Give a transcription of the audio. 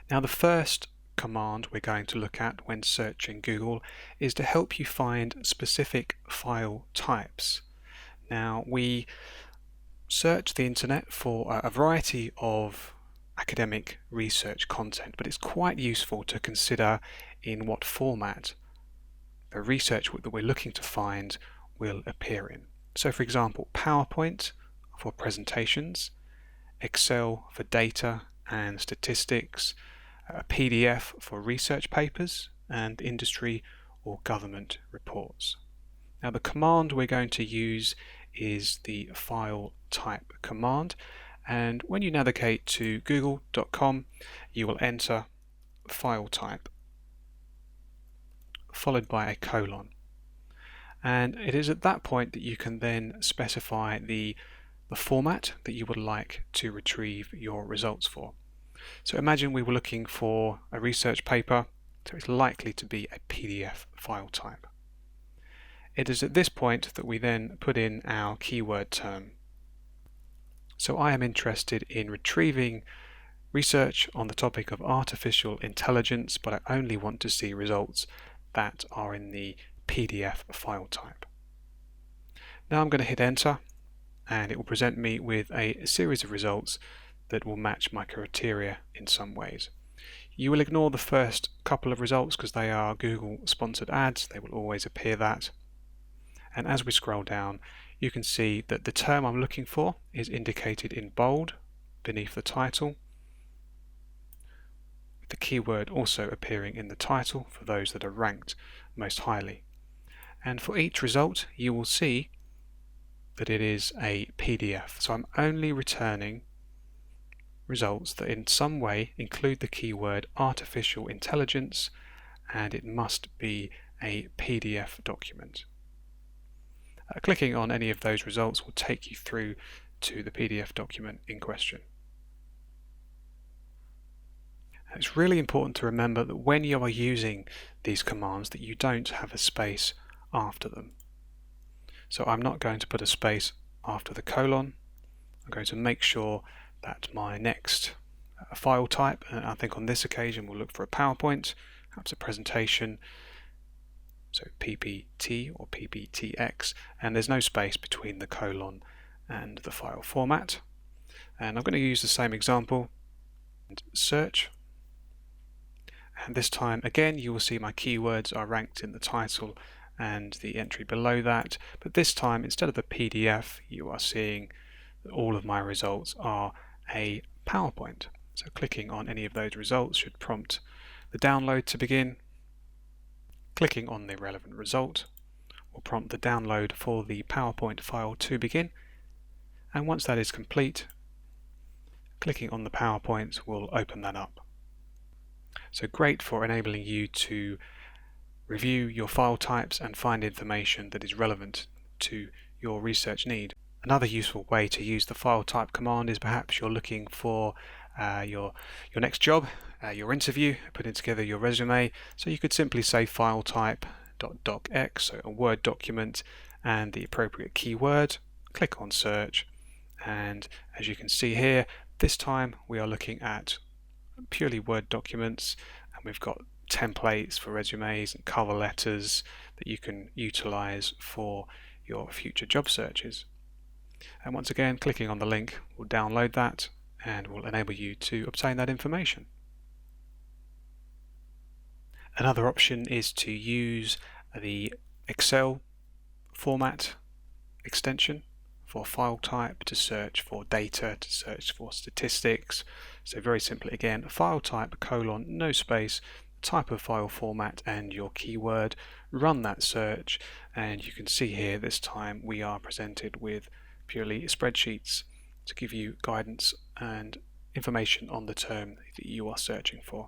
Now the first command we're going to look at when searching Google is to help you find specific file types. Now we search the internet for a variety of academic research content, but it's quite useful to consider in what format the research that we're looking to find will appear in. So for example, PowerPoint for presentations, Excel for data and statistics, a PDF for research papers, and industry or government reports. Now the command we're going to use is the file type command, and when you navigate to google.com you will enter file type followed by a colon, and it is at that point that you can then specify the format that you would like to retrieve your results for. So imagine we were looking for a research paper, so it's likely to be a PDF file type. It is at this point that we then put in our keyword term. So I am interested in retrieving research on the topic of artificial intelligence, but I only want to see results that are in the PDF file type. Now I'm going to hit enter, and it will present me with a series of results that will match my criteria in some ways. You will ignore the first couple of results because they are Google sponsored ads. They will always appear that. And as we scroll down, you can see that the term I'm looking for is indicated in bold beneath the title, with the keyword also appearing in the title for those that are ranked most highly. And for each result, you will see that it is a PDF. So I'm only returning results that in some way include the keyword artificial intelligence, and it must be a PDF document. Clicking on any of those results will take you through to the PDF document in question. It's really important to remember that when you are using these commands that you don't have a space after them. So I'm not going to put a space after the colon. I'm going to make sure that my next file type, and I think on this occasion we'll look for a PowerPoint, perhaps a presentation, so PPT or PPTX, and there's no space between the colon and the file format. And I'm going to use the same example and search, and this time again you will see my keywords are ranked in the title and the entry below that, but this time instead of the PDF you are seeing that all of my results are a PowerPoint. So clicking on any of those results should prompt the download to begin. Clicking on the relevant result will prompt the download for the PowerPoint file to begin, and once that is complete, clicking on the PowerPoint will open that up. So great for enabling you to review your file types and find information that is relevant to your research need. Another useful way to use the file type command is perhaps you're looking for your next job, your interview, putting together your resume. So you could simply say file type .docx, so a Word document, and the appropriate keyword. Click on search, and as you can see here, this time we are looking at purely Word documents, and we've got templates for resumes and cover letters that you can utilize for your future job searches. And once again, clicking on the link will download that and will enable you to obtain that information. Another option is to use the Excel format extension for file type to search for data, to search for statistics. So very simply again, file type colon, no space, type of file format and your keyword, run that search, and you can see here this time we are presented with purely spreadsheets to give you guidance and information on the term that you are searching for.